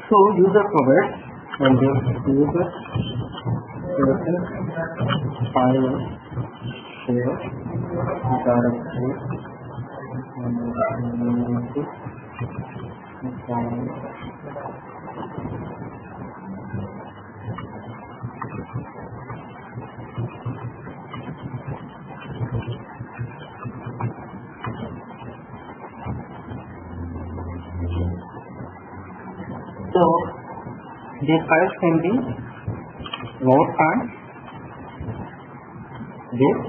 So user provides and the user file share directory So these files can be Word files with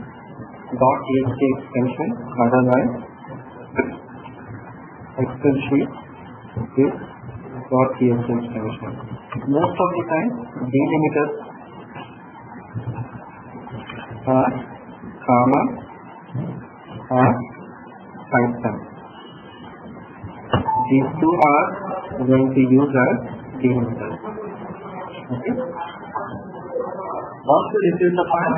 .txt extension, otherwise Excel sheet with .txt extension. Most of the time, delimiters are comma or Python. These two are going to use as delimiters. Okay. Once you receive the file,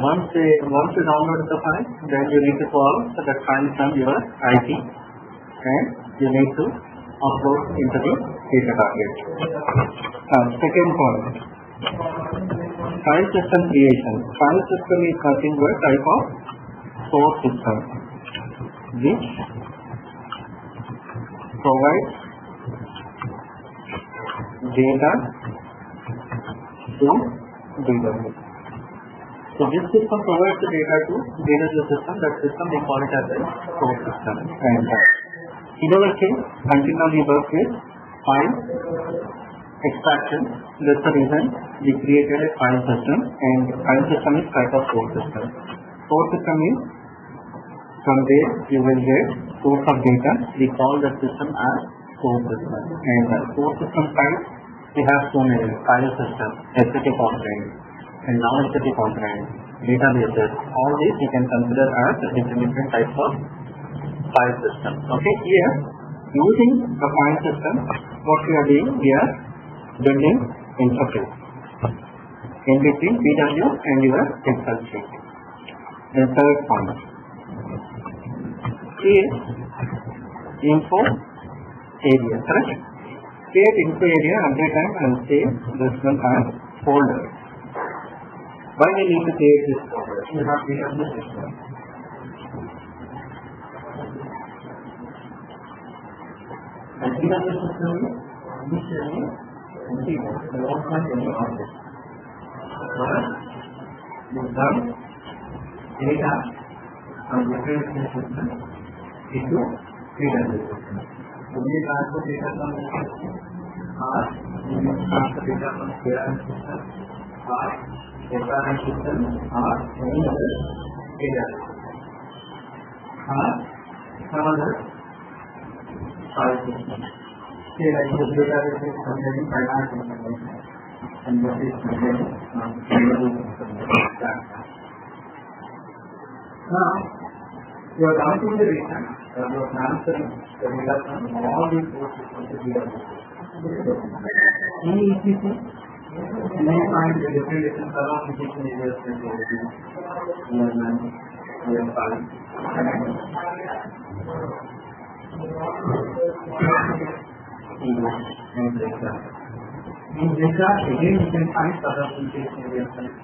once you download the file, then you need to call that file from your IT and you need to upload into the data package. Second point, file system creation. File system is nothing but type of source system which provides data to database. So this system provides the data to database system. That system we call it as a source system. And in our case, until now we work with file extraction. That's the reason we created a file system, and file system is type of source system. Source system is from there you will get source of data. We call that system as source system. And source system type we have so many: file system, SAP component, and non-SAP component, databases. All these you can consider as different types of file system. Okay, here using the file system, what we are doing, we are building interface in between PW and your Excel sheet. The third point is info area. Correct? Create info area every time and save this one as folder. Why we need to create this folder? You have created this system. And here the system is initially empty. There won't find any object. First, you dump data from different system into database system. So we transfer data from the system, or we transfer data from CRM system, or SRM system, or any other database, or some other file system. Say like this database is containing finance information, and this is containing now you are counting the data, you are transferring the data from all these four systems to database. In ECC, you may find the different application areas that you are using. In data, again you can find other application areas like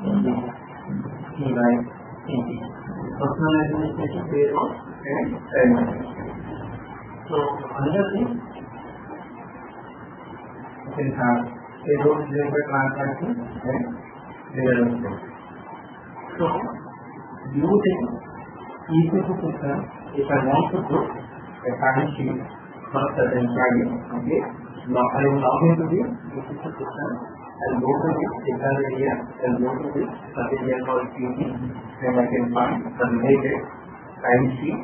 personal administration, payroll, and time management. So another thing, you can have payroll related transactions and payroll. So using ECC system, if I want to put a time sheet for a certain value, okay, now I will log into the ECC system. I'll go to this data area, I'll go to this area called QB, and I can find the related time sheet,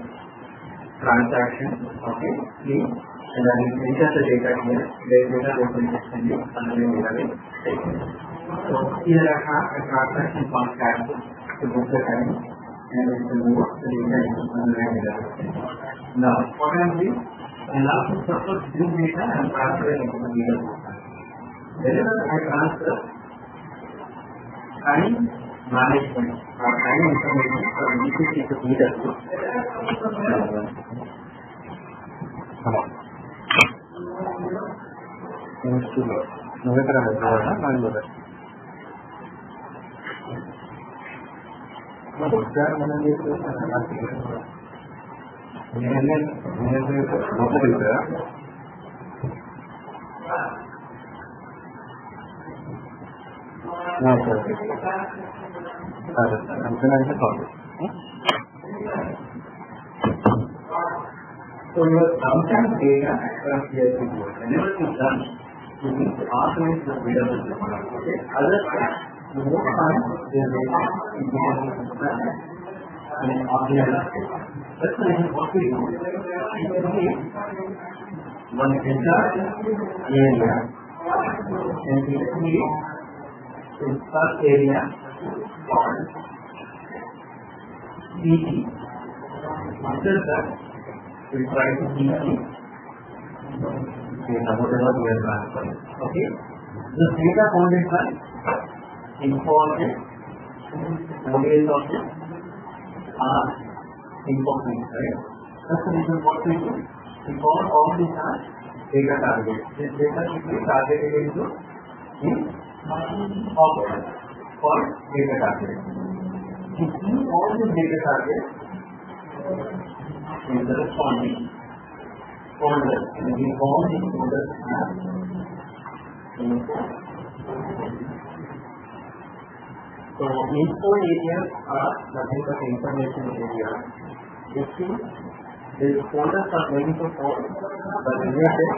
transaction, okay, please, and I will enter the data here, the data representation is under the database table. So here I have a transaction called cash to book the time, and it will move the data into under the database table. Now, what I am doing, I now to suppose this data and transfer it into the database. Whenever I transfer time management or time information from ECC to PW, So your sometimes data here to go. Whenever you done, you need to automate the data. Okay. Otherwise, the more time the data is and organized. That's the reason what we do. One entire area and we insert area called CT. After that, we try to keep data whatever we are transferring. Okay. This data founded by info object, ODS object, are important, right? That's the reason what we do. We call all these as data targets. This data should be targeted into object for data target. To see all these data targets in the responding folders, and we call these folders as info. So info areas are nothing but information areas. You see, these folders are going to hold the related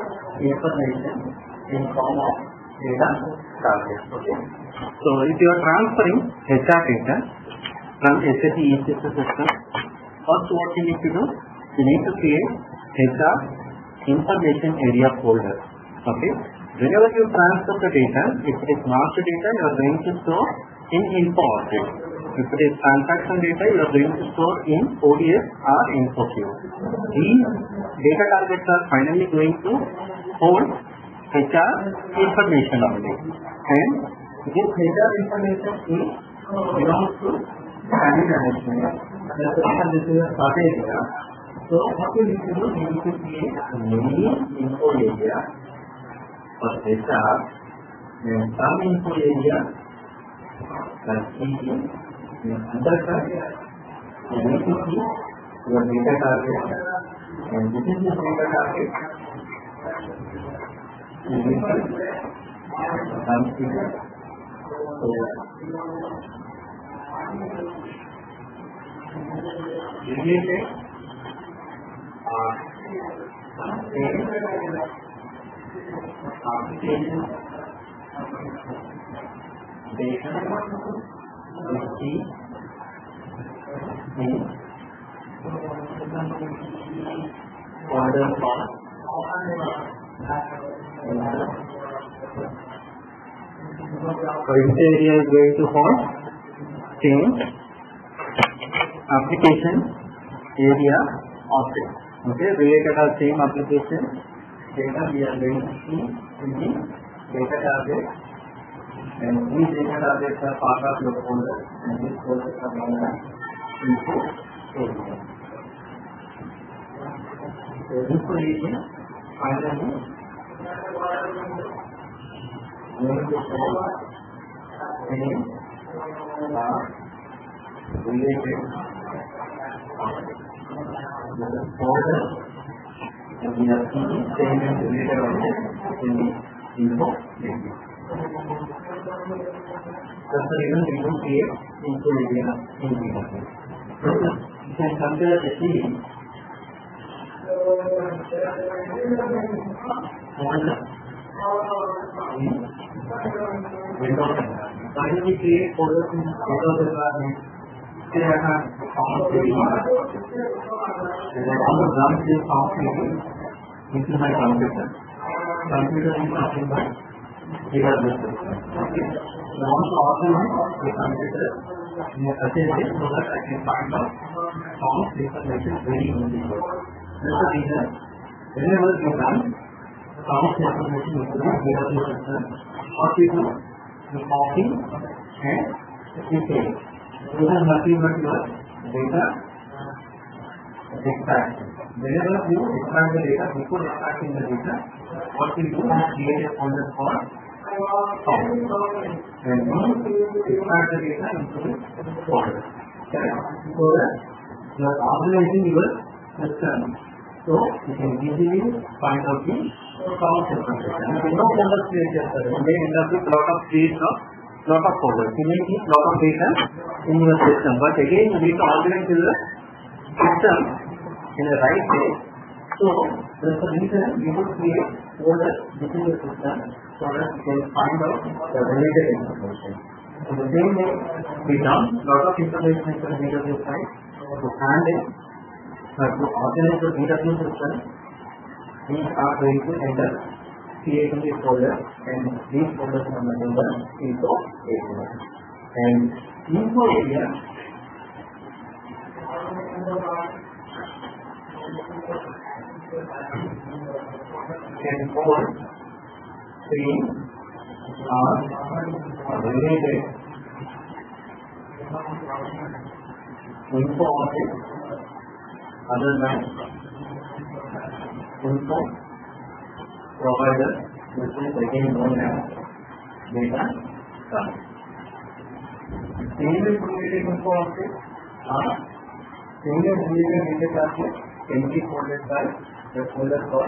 information in form of data targets. Okay. So if you are transferring HR data from SAP ECS system, first what you need to do, you need to create HR information area folder. Okay. Whenever you transfer the data, if it is master data, you are going to store in info object. If it is transaction data, you are going to store in ODS or info queue. These data targets are finally going to hold HR information only. And this HR information belongs to standard management. This is a started area. So what you need to do, you need to create a mini info area for HR and some info area like CT. Under that, you need to see your data target, and this is your data target. You need to consider related application data order for this area is going to hold change application area object. Okay, related or same application data we are going to see in the data target, and these data targets are part of your folder, and these folders are known as info area. So info area finally going to show name related folder, and we are seeing same and related object in the info area. That's the reason we don't create info area in the database. You can compare the folder. Why do we create folders in Windows environment? They have a form area. And I want to dump this form area into my computer. Computer is nothing but database. Okay. So I want to organize the computer in a certain way so that I can find out forms information very easily. That's the reason whenever you run forms information into the database system, what you do, you copy and you paste. This is nothing but your data extraction. whenever you expand the data, before extracting the data, what will you create a folder for count. And we expand the data into the folder. Correct? So that you are organizing your system. So you can easily find out the count information. You cannot folders create yourself. You may end up with lot of trees of lot of folders. You may keep lot of data in your system. But again, you need to organize the system in the right way. So there is a reason you should create folders within the system so that you can find out the related information. So the same way we done lot of information in the database side to handle to organize the database system. We are going to enter creating a folder and these folders are number info area. And info area can hold streams are related info object other than info provider, which is again known as data type. Single related info object are single related data classes can be folded by the folder for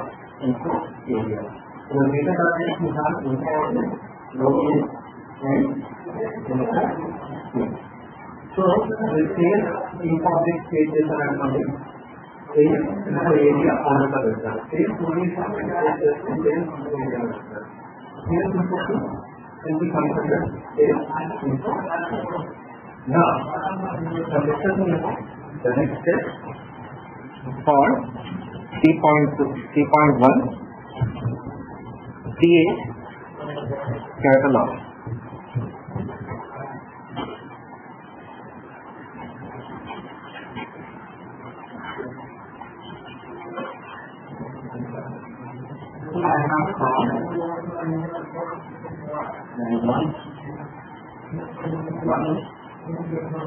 info area. So the data classes you have info object, login and info stream. So the same info object pages are coming. Same info area folder का रहता है. Same police same info area रहता है. Same info can be considered same info. Now, the next step for 3.1 create catalog. I have found one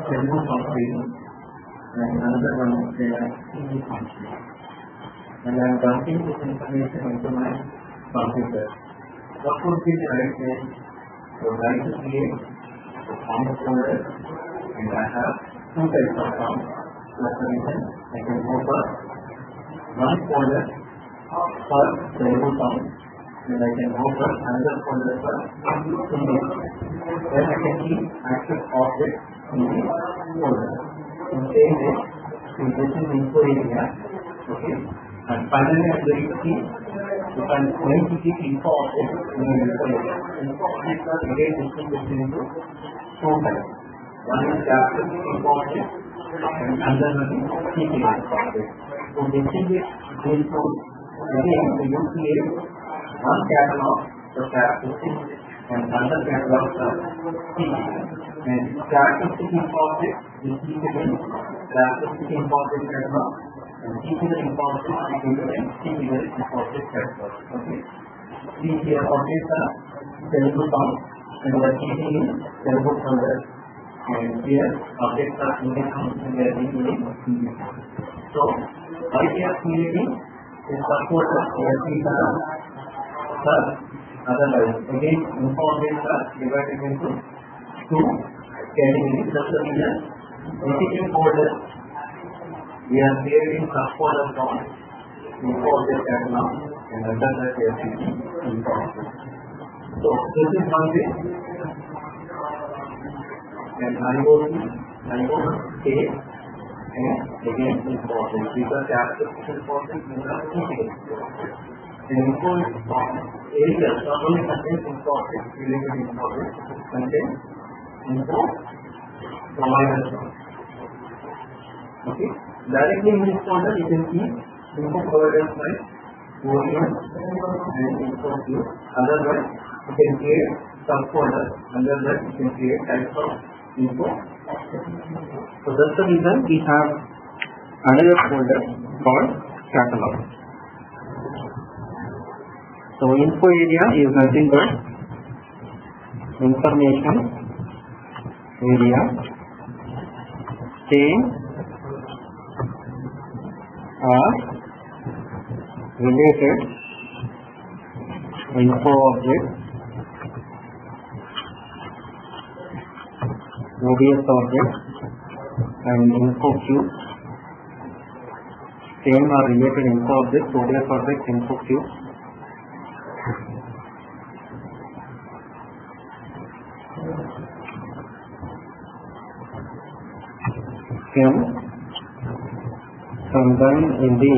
Telugu function and another one is Hindi function. And I am dumping this information into my computer. What would be the right way? So I like to create a form folder and I have two types of forms. I can open one folder for Telugu form and I can open another folder for Hindi. Then I can keep active objects in the folder. In the same way, this is info area. Okay. And finally, I am going to see if I am going to keep info objects in the info area. Info objects are again distinguished into two types. One is captive info object and another one is keeping info object. So distinguish these two. Again, you create one catalog for characteristic and another catalog for keeping. And characteristic info object is keeping characteristic info object catalog. And keeping the info object is keeping the info object catalog. Okay. These here objects are Telugu form and we are keeping in Telugu folder. And here objects are Hindi form and we are keeping in Hindi form. So why we are creating is support of ASP otherwise. Again, info objects are divided into two categories. That's the reason. Within folder, we are creating subfolder from info object catalog and under that we are creating info object. So this is one way. And I go save and again info object. These are characteristic info objects, these are keeping info objects. The info area not only contains info objects, related info objects, contains info provider. Okay. Directly in this folder you can see info providers like OEM and info view. Otherwise you can create subfolder. Otherwise you can create types of info. So that's the reason we have another folder called catalog. So info area is nothing but information area same or related info object, ODS object, and info queue. Same are related info object, ODS object, info queue. Can combine in the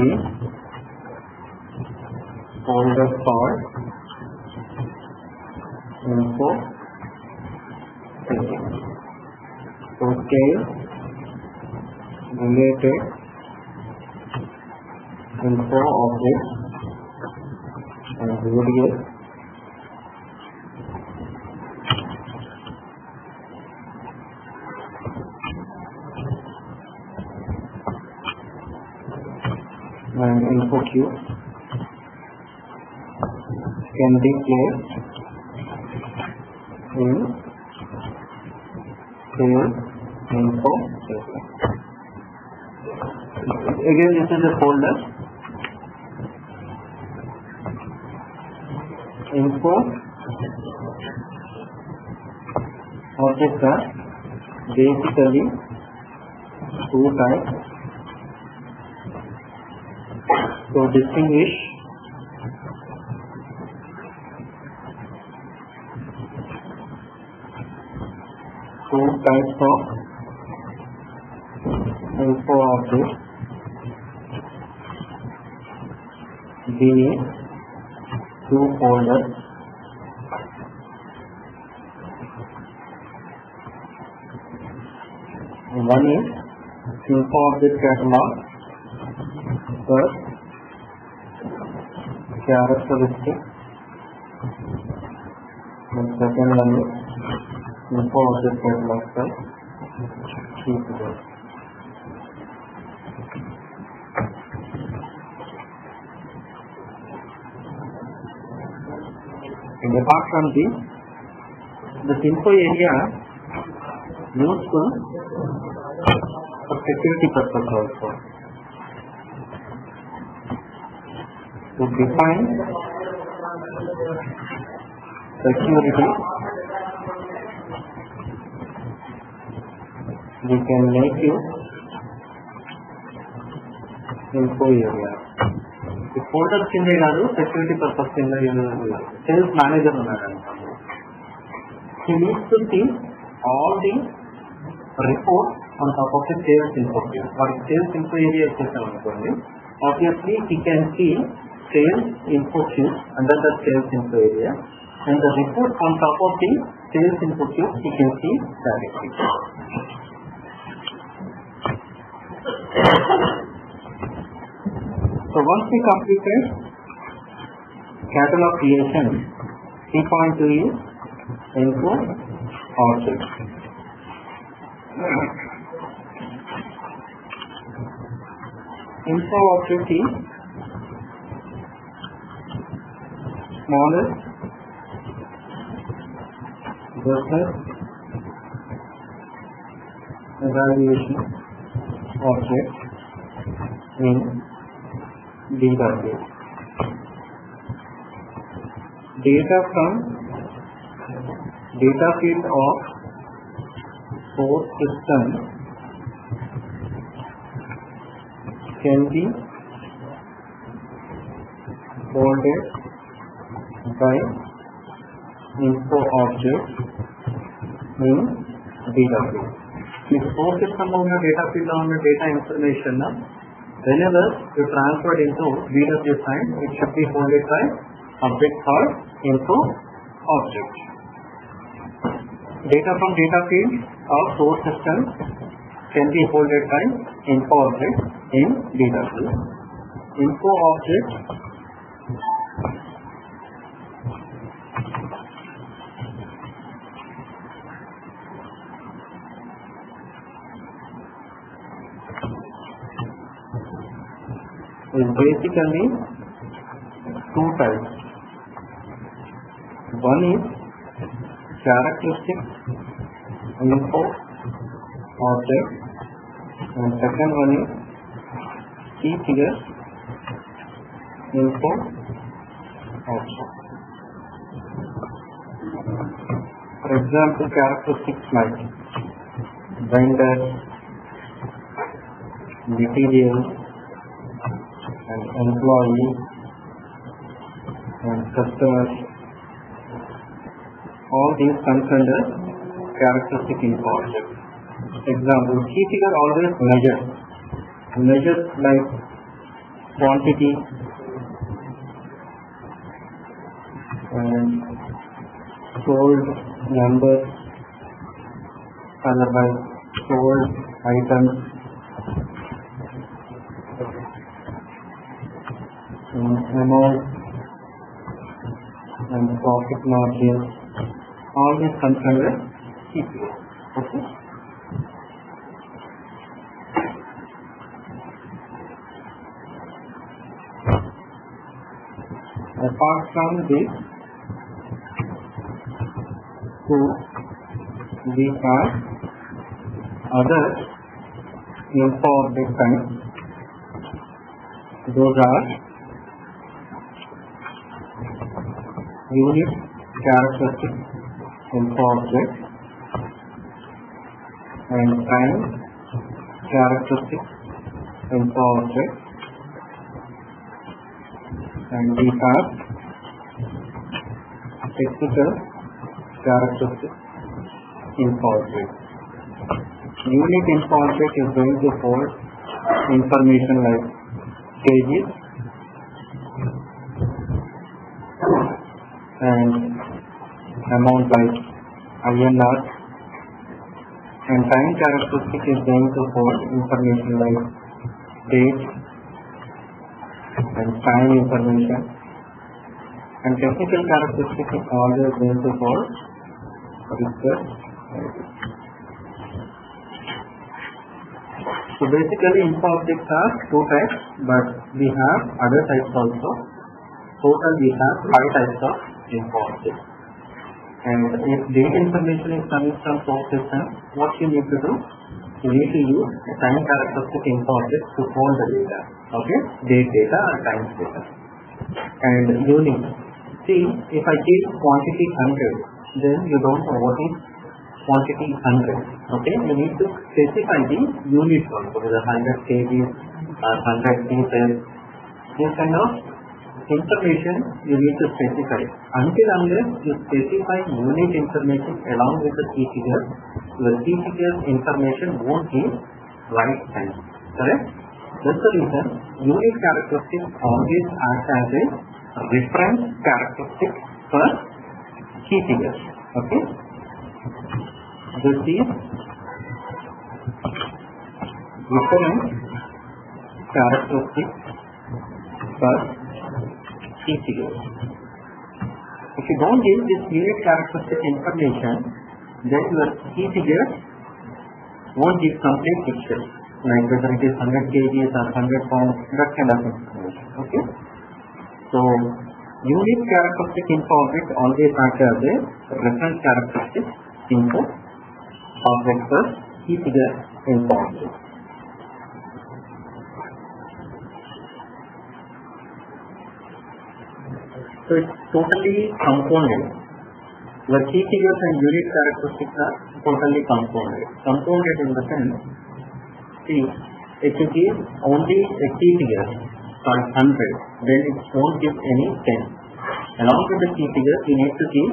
folder called info setting. So scale related info object and ODS and info queue can be placed in sales info setting. Again, this is a folder info objects are basically two types. So distinguish two types of info objects, be two folders. One is info object catalog, first characteristic, and second one is info object catalog first keyboard. And apart from this, the info area used for security purpose also. To define security, we can make use info area. The folder కింద కాదు, security purpose కింద sales manager ఉన్నాడు. He needs to see all the reports on top of the sales info queue. For sales info area ఇచ్చేసాం అనుకోండి, obviously he can see sales info queue under the sales info area, and the report on top of the sales info queue he can see directly. So once we completed catalog creation, key point 2 is info object. Info object is smallest business evaluation object in database. Data from data field of source system can be folded by info object in database. If source system on the data field on the data information, whenever you transfer into VW sign, it should be folded by object called info object. Data from data field of source system can be folded by info object in database. Info object is basically two types. One is characteristic info object, and second one is key figure info object. For example, characteristics like vendor, material, and employee, and customer, all these comes under characteristic info object. Example, key figure always measures like quantity and sold number, otherwise sold items, amount and profit margin. All these comes under key figure. Okay. Apart from this, we have other info object kinds. Those are unit characteristic info object and time characteristic info object, and we have technical characteristic info object. Unit info object is going to hold information like kgs and amount like INR, and time characteristic is going to hold information like date and time information, and technical characteristic is always going to hold research. So basically info objects are two types, but we have other types also. Total we have 5 types of info objects. And if date information is coming from source system, what you need to do? You need to use a time characteristic info object to hold the data. Okay? Date data and time data. And unit. See, if I give quantity 100, then you don't know what is quantity 100. Okay? You need to specify the unit also, whether 100 kg or 100 pieces. This kind of information you need to specify. Until unless you specify unit information along with the key figure, your key figure information won't give right time. Correct? That's the reason unit characteristic always act as a reference characteristic for key figures. Okay? This is reference characteristic for key figures. If you don't give this unit characteristic information, then your key figures won't give complete picture, like whether it is 100 kg or 100 pounds, that kind of information. Okay? So, unit characteristic info object always acts as a reference characteristic info object for key figure info object. So it's totally compounded. Your key figures and unit characteristics are totally compounded. Compounded in the sense, see, if you give only a key figure for 100, then it won't give any 10. Along with the key figures, you need to give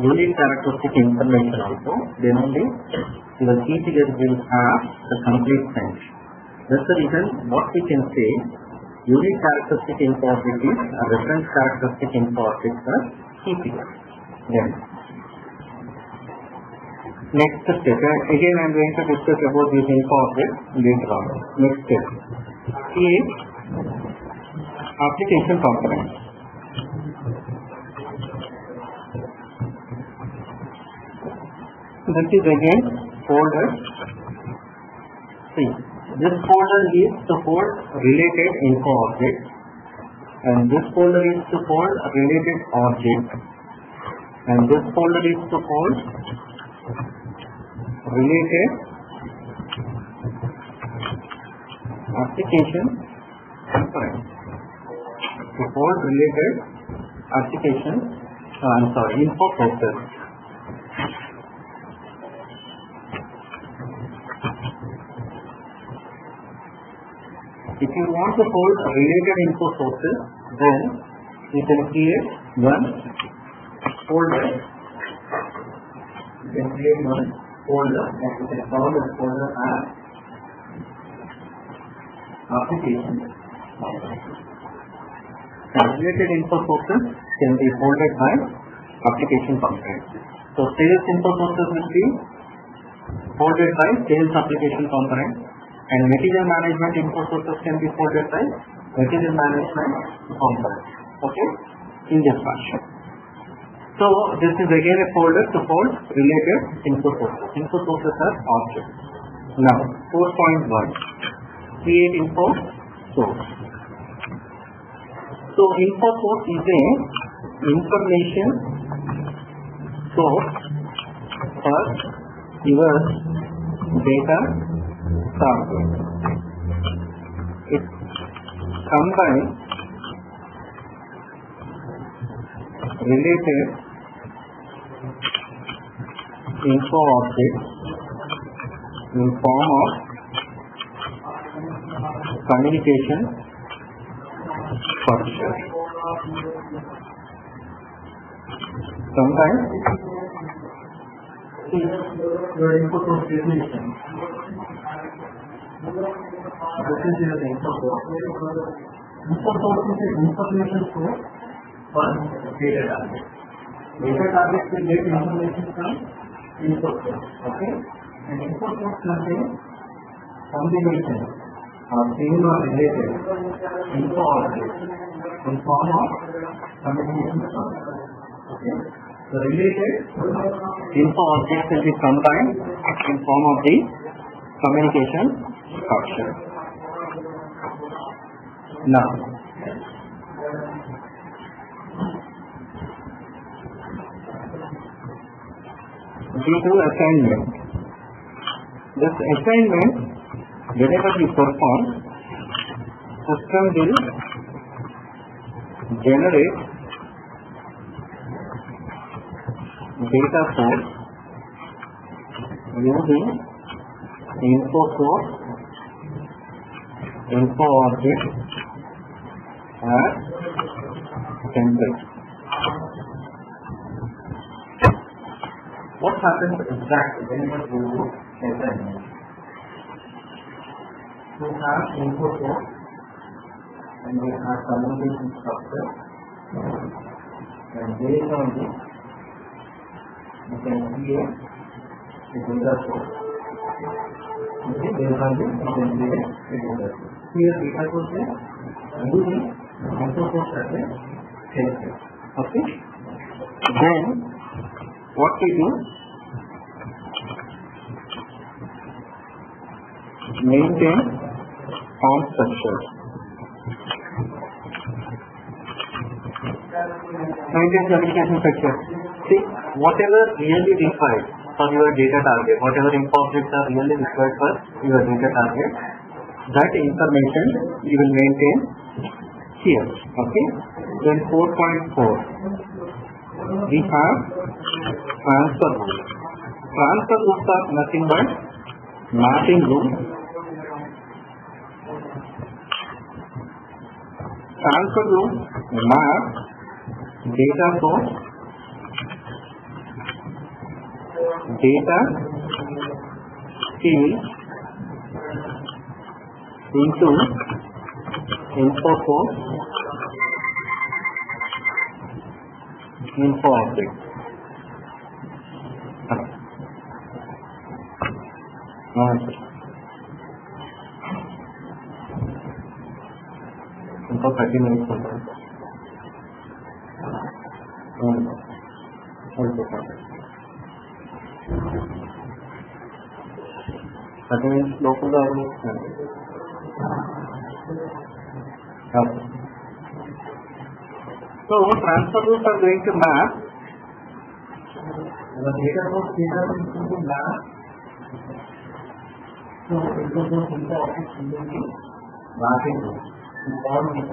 unit characteristic information also. Then only your key figures will have the complete sense. That's the reason what we can say, unit characteristic info object is a reference characteristic info object for key figure. Then, next step, again I am going to discuss about this info object later on. Next step is application component. This is again folder. See, this folder is to hold related info object, and this folder is to hold related object, and this folder is to hold related application component. to hold related info sources. If you want to hold related info sources, then you can create one folder. You can create one folder and you can call that folder as application. Related info sources can be folded by application component. So sales info sources will be folded by sales application component, and material management info sources can be folded by material management component. Okay, in this fashion. So this is again a folder to hold related info sources. Info sources are objects. Now 4.1, create info source. So info source is a information source for your data target. It combines related info objects in form of communication structure. Sometimes your input source definition. This is your input source. Input source is an information source for data target. Data target will get information from input source. Okay? And input source contains combination or similar related info objects in form of communication structure. Okay? The related info objects will be combined in form of the communication structure. Now, due to assignment, this assignment, whenever you perform, system will generate data source using info source, info object as template. What happens exactly whenever you do assignment? We have info source and we have communication structure, and based on this you can create a data source. Okay, based on this you can create a data source. Here data source is using info source as a template. Okay. Then what we do? Maintain form structure. Maintain communication structure. See, whatever really required for your data target, whatever info objects are really required for your data target, that information you will maintain here. Okay. Then 4.4, we have transfer rules. Transfer rules are nothing but mapping rules. Transfer rules map data source, data field into info source, info object. इनको 30 minute चल रहा है 30 minute local So transfer rules are going to map the data source into map. So it goes into object into the mapping rules. In form of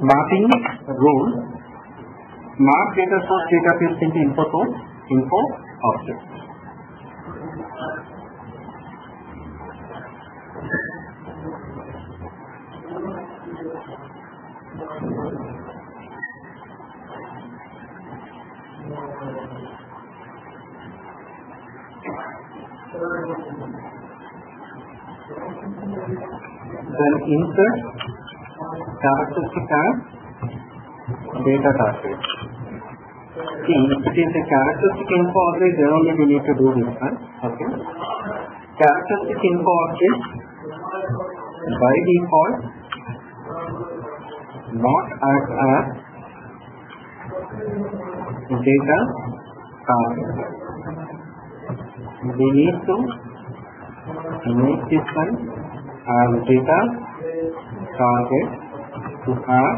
Mapping rule. Map data source data fields into info source, info object. Then insert characteristic as data target. See, if it is a characteristic info object, then only we need to do this one. Okay. Characteristic info object by default not act as data target. We need to make this one as data target to have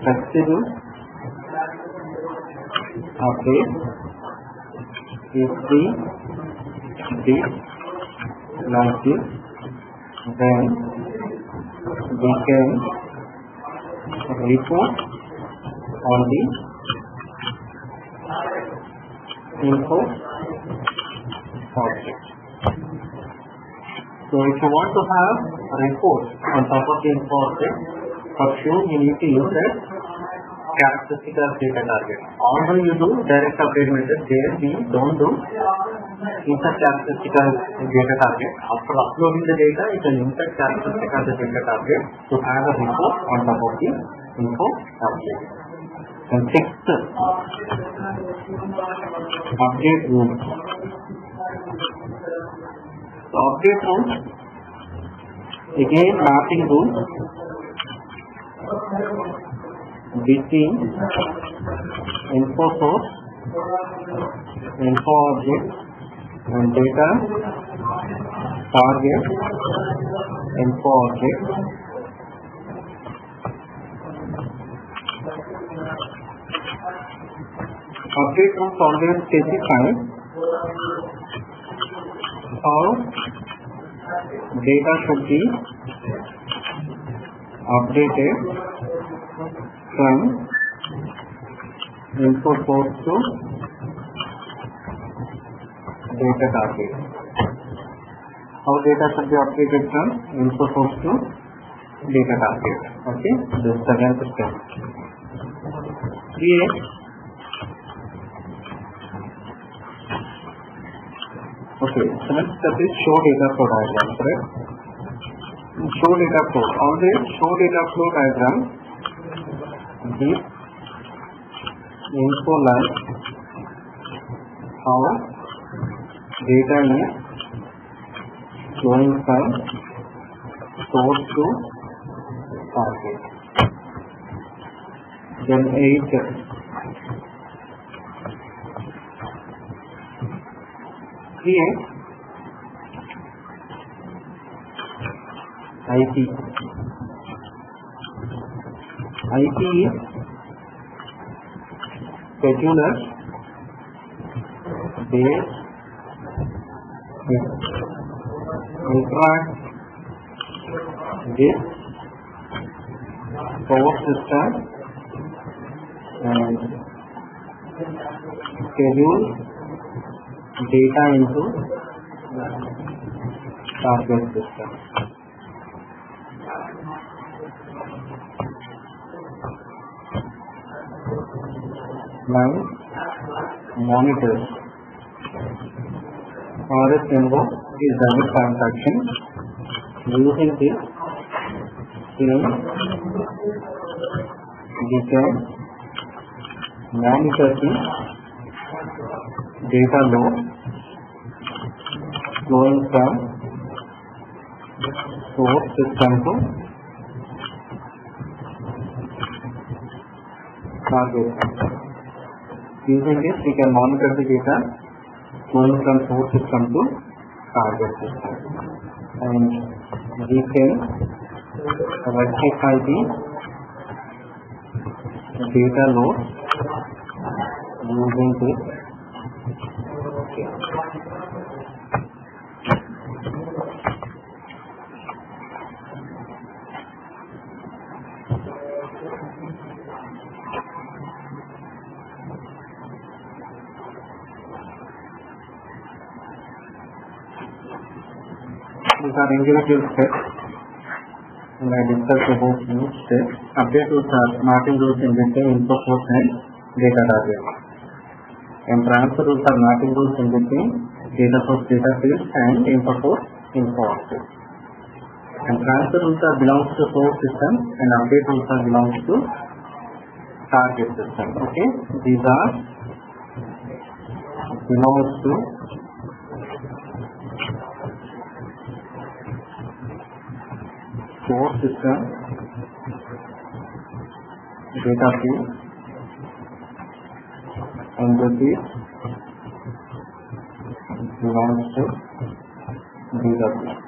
flexible update if we did like this, then we can report on the info object. So if you want to have a report on top of the info object, for sure you need to use that characteristic as data target. Although you do direct update method, there we don't do insert characteristic as data target. After uploading the data, you can insert characteristic as a data target to have a report on top of the info object. And sixth, update rule. So update rule, again mapping rule between info source, info object and data target info object. Update rules always specify how data should be updated from info source to data target. How data should be updated from info source to data target. Okay, this is the seventh step. Here, okay, seventh step is show data flow diagram, correct? Show data flow. Always show data flow diagram. This info line how data is flowing from source to target. Then 8 create IP. IP is scheduler base interact with source system and schedule data into target system. Now monitors RS symbol is dynamic transaction. Using this we can monitor the data load flowing from source system to target. Using this, we can monitor the data flowing from source system to target system, and we can rectify the data load using this. These are individual steps. And I discussed about each step. Update rules are mapping rules in between input source and data database. And transfer rules are mapping rules in between data source data field and input source info output. And transfer rules are belongs to source system and update rules are belongs to target system. Okay, these are belongs to source system, data field, and this is belongs to database.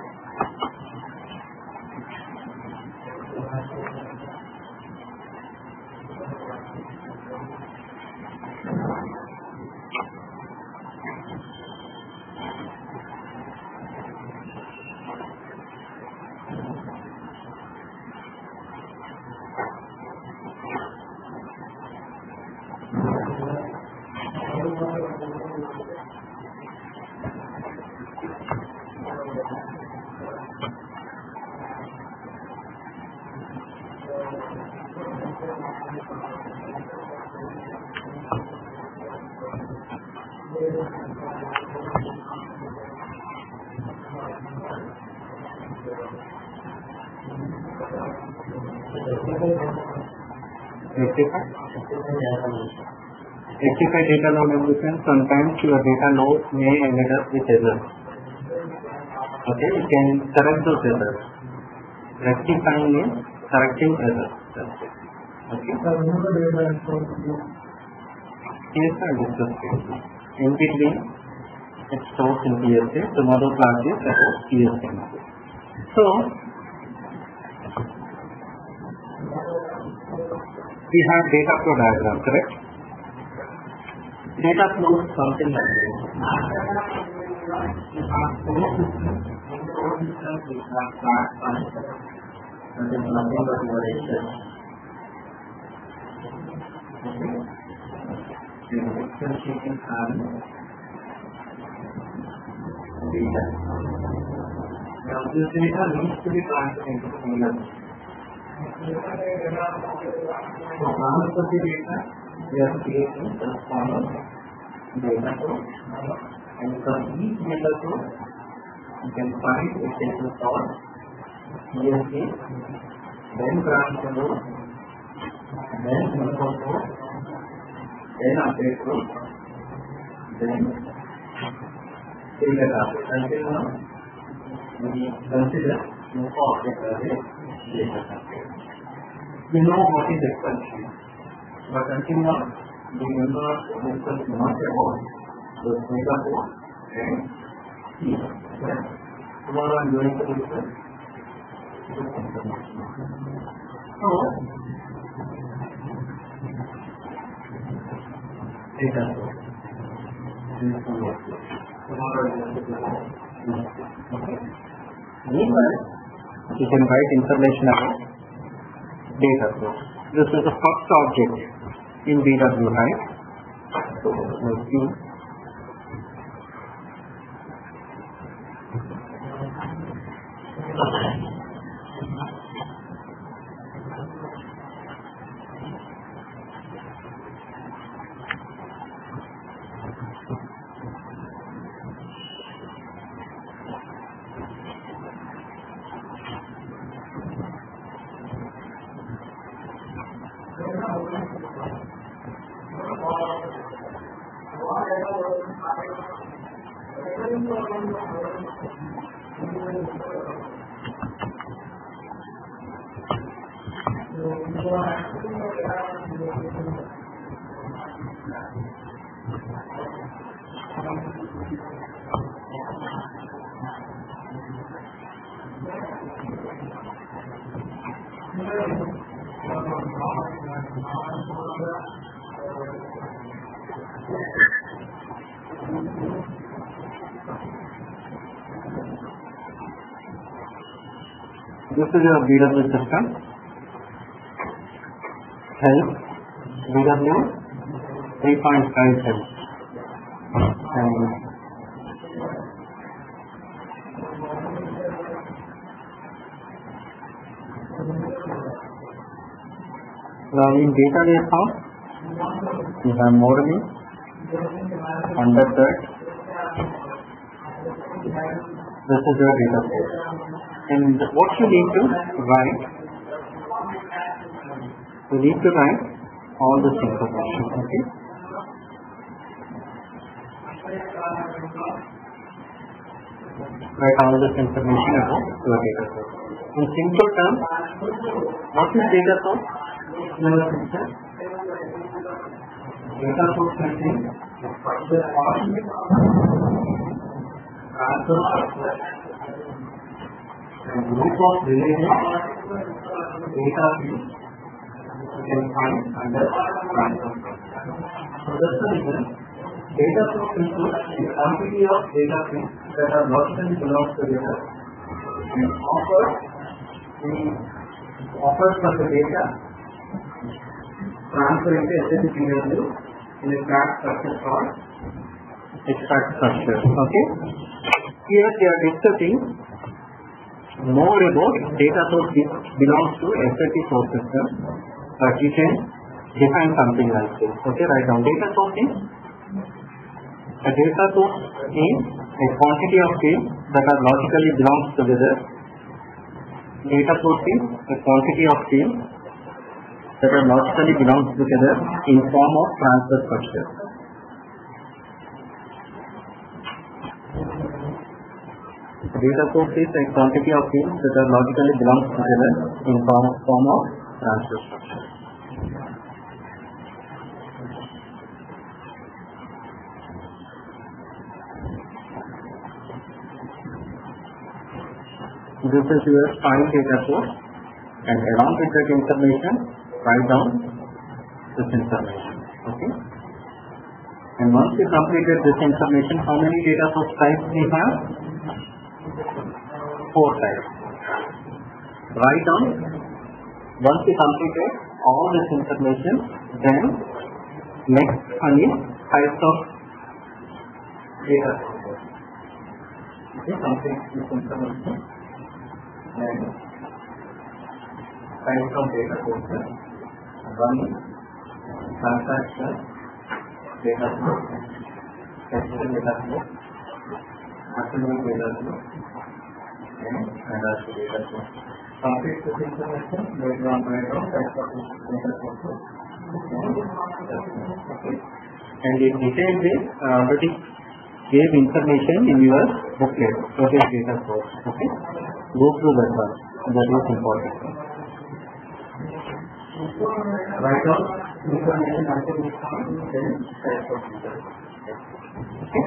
Rectify data load evolution. Sometimes your data load may end up with errors. Okay, you can correct those errors. Rectifying means correcting errors. Okay. Yes, I discussed it. In between, it stores in PSA. Tomorrow class is about PSA. So, we have data flow diagram, correct? Data flow is something like this. That is nothing but your Excel. Excel sheet and data. Now this data needs to be transferred into Excel. So transfer the data, we are creating the formal data flow, and from each data flow, you can find a table for CSV, then transfer flow, then info flow, then update flow, then data database. Until now, we consider info object as a data database. We know what is Excel sheet, but until now, we never discussed much about the data flow and sheet. Tomorrow I am going to discuss this information. So, data flow. Tomorrow I am going to discuss this. Okay. Meanwhile, you can write information about data flow. This is the first object in BW, right? So let's see. This is your BW system. health, BW 3.5 health. And now in data warehouse, we have modeling. Under that, this is your data set. And what you need to write, you need to write all this information. Okay. Write all this information about your data set. In simple terms, what is data source? Data source contains the structure part, transfer structure, and group of related data fields you can find under transfer structure. So that's the reason data source includes the quantity of data fields that are logically belongs together and offers for the data transfer into SAP PW in a track structure called extract structure. Okay. Here they are discussing more about data source belongs to SAP source system, but you can define something like this. Okay, write down data source is a data source is a quantity of fields that are logically belongs together. Data source is a quantity of fields that are logically belongs together in form of transfer structure. Data source is a quantity of fields that are logically belongs together in form of transfer structure. This is your file data source, and along with that information, write down this information. Okay. And once you completed this information, how many data source types we have? 4 types. Write down. Once you completed all this information, then next one is types of data sources. Okay, complete this information and types of data sources. One is transaction data source, textual data source, attribute data source, and hierarchy data source. Complete this information, later on write down types of data sources. Okay. And in detail way, already gave information in your booklet, what is data source. Okay. Go through that one. That is important. Write down information until we found, then types of data. Okay.